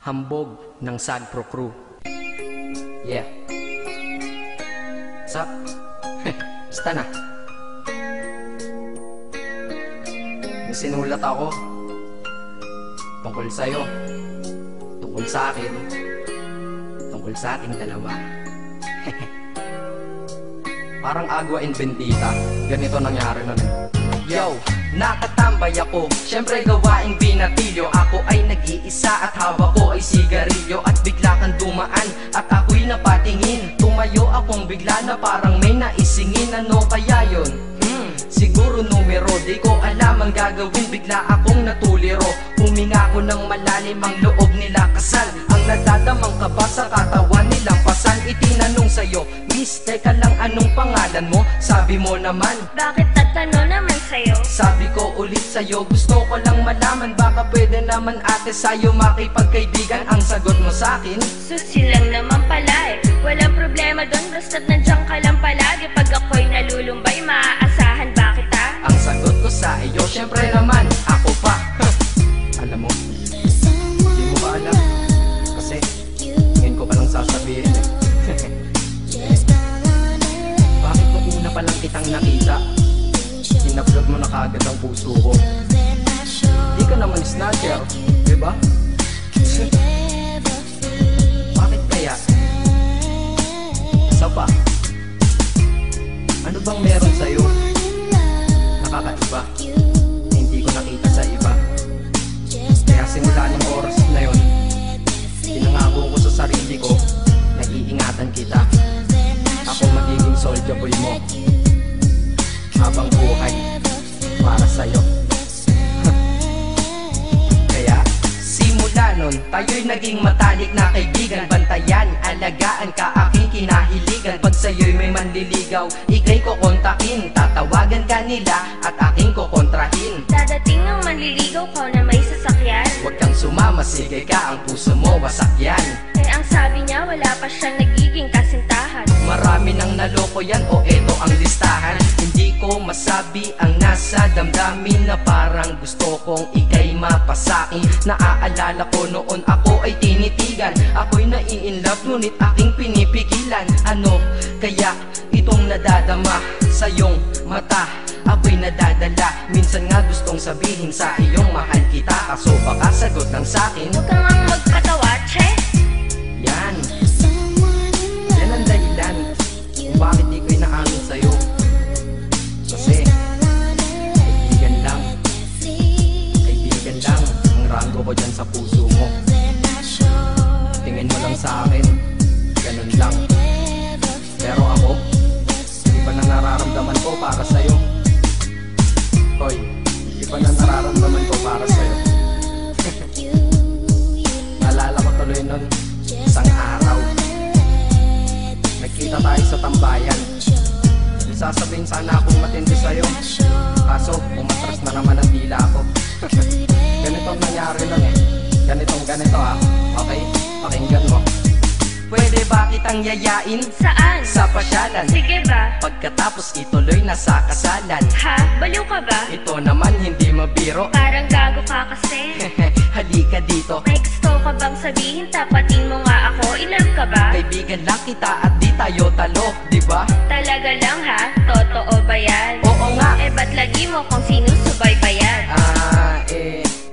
Hambog ng Sagpro Crew. Yeah. What's up? Basta na. May sinulat ako tungkol sa'yo, tungkol sa akin, tungkol sa ating dalawa. Parang Agua and Bendita. Ganito nangyari nun eh. Yo, nakatambay ako, syempre gawaing binatilyo. Ako ay nag-iisa at hawak ko ay sigarilyo. At bigla kang dumaan at ako'y napatingin. Tumayo akong bigla na parang may naisingin. Ano kaya yun? Siguro numero, di ko alam ang gagawin. Bigla akong natuliro, huminga ko ng malalim, ang loob nila kasal. Ang nadadamang kaba sa katawan nilang pasan. Itinanong sa'yo, miss, teka lang, anong pangalan mo? Sabi mo naman, bakit tatanong naman sa'yo? Sabi ko ulit sa'yo, gusto ko lang malaman. Baka pwede naman ate sa'yo makipagkaibigan. Ang sagot mo sa'kin, Susi lang naman pala eh. Walang problema doon, basta't nandiyan ka lang palagi. Pag ako'y nalulumbay, maaasahan ba kita? ang sagot ko sa iyo, syempre naman, ako pa. Alam mo, di mo ba alam? Kasi, ngayon ko palang sasabihin eh. Bakit nung una pa lang kitang nakita, sinablog mo na kaagad ang puso ko? Di ka naman snatcher, diba? Bakit kaya? Isa pa, ano bang meron sa'yo? Nakakaiba, na hindi ko nakita sa iba. Kaya simula ng oras na yun, pinangako ko sa sarili ko, nag-iingatan kita. Ako magiging soldier boy mo habang buhay para sa'yo. Kaya simula nun, tayo'y naging matalik na kaibigan. Bantayan, alagaan ka, aking kinahiligan. Pag sa'yo'y may manliligaw, ika'y kukontakin. Tatawagan ka nila at aking kukontrahin. Dadating ang manliligaw ko na may sasakyan. Huwag kang sumama, sige ka, ang puso mo wasak yan. Eh ang sabi niya, wala pa siyang nagiging kasintahan. Marami nang naloko yan, o eto ang listahan. Hindi ko masabi ang nasa damdamin, na parang gusto kong ika'y mapasakin. Naaalala ko noon ako ay tinitigan, ako'y nai-inlove ngunit aking pinipigilan. Ano kaya itong nadadama sa iyong mata? Ako'y nadadala, minsan nga gustong sabihin sa iyong mahal kita. Kaso baka sagot lang sa'kin, Huwag kang ang magpatawa, che. yan ang dahilan kung bakit di ko inaamin sa'yo. Kasi kaibigan lang ang rango ko dyan sa puso mo. Tingin mo lang sa akin, ganun lang. Pero ako, iba na nararamdaman ko para sa'yo. Hoy, iba na nararamdaman ko para sa'yo. Naalala ko tuloy nun, isang araw nagkita tayo sa tambayan. Sasabihin sana akong matindi sa'yo, kaso umatras na naman ang dila ko. Ganitong nangyari lang eh. Ganito ha. Okay? Pakinggan mo. Pwede ba kitang yayain Saan? sa pasyalan? Sige ba? Pagkatapos ituloy na sa kasalan. Ha? Baliw ka ba? Ito naman hindi mabiro. Parang gago ka kasi. Halika dito. May gusto ka bang sabihin? Tapatin mo nga ako. I-love ka ba? Kaibigan lang kita at di tayo talo, diba? Talaga lang ha? Totoo ba yan? Oo nga. Eh ba't lagi mo kung sinusubaybayan?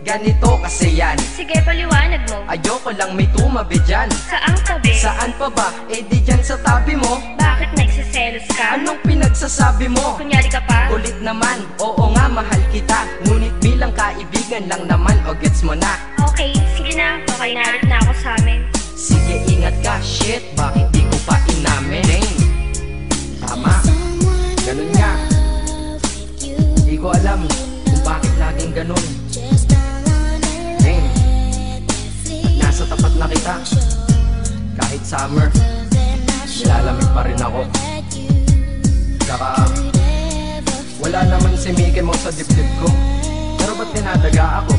Ganito kasi yan. Sige, paliwanag mo. Ayoko lang may tumabi dyan. Saang tabi? Saan pa ba? Eh di dyan sa tabi mo. Bakit nagsiselos ka? Anong pinagsasabi mo? Kunyari ka pa? Kulit naman, oo nga mahal kita. Ngunit bilang kaibigan lang naman, o gets mo na. Okay, sige na. Okay, narit na ako sa amin. Sige ingat ka, shit, bakit di ko pa inamin? Dang. Tama, ganun nga. Di ko alam kung bakit laging ganun. Dang. Nasa tapat na kita, kahit summer, nilalamig pa rin ako. Saka wala naman si Mickey Mouse sa dibdib ko, pero ba't dinadaga ako?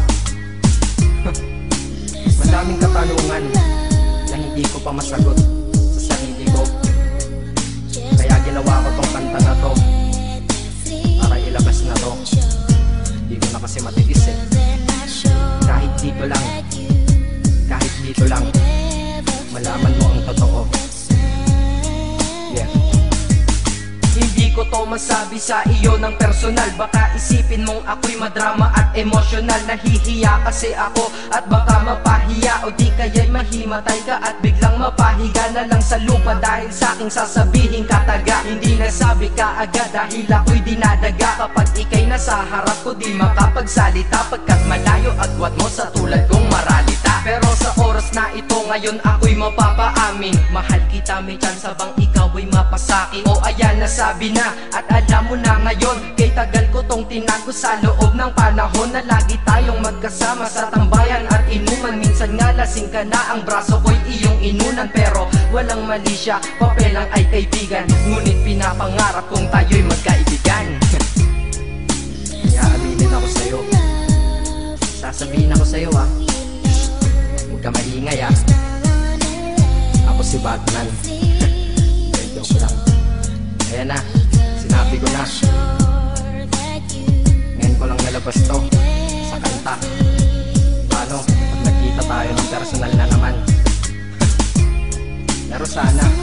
Madaming katanungan na hindi ko pa masagot sa sarili ko. Kaya ginawa ko tong kanta na to para ilabas na to. Hindi ko na kasi matiis eh. Kahit dito lang masabi sa iyo ng personal. Baka isipin mong ako'y madrama at emosyonal. Nahihiya kasi ako at baka mapahiya, o di kaya'y mahimatay ka at biglang mapahiga na lang sa lupa dahil sa aking sasabihin kataga. Hindi nasabi ka agad dahil ako'y dinadaga. Kapag ika'y nasa harap ko di makapagsalita, pagkat malayo agwat mo sa tulad kong maralita. Pero sa oras na ito ngayon ako'y mapapaamin, mahal kita, may chance bang ikaw ay mapasaki? O ayan, nasabi na at alam mo na ngayon. Kay tagal ko tong tinago sa loob ng panahon na lagi tayong magkasama sa tambayan at inuman. Minsan nga lasing ka na, ang braso ko'y iyong inunan. Pero walang mali siya, papelang ay kaibigan. Ngunit pinapangarap kong tayo'y magkaibigan. Kaya aminin ako sa'yo, sasabihin ako sa'yo huwag ka maingay Ako si Batman. Joke lang. Ayan na, sinabi ko na. Ngayon ko lang nalabas to sa kanta. Paano pag nagkita tayo ng personal na naman? Pero sana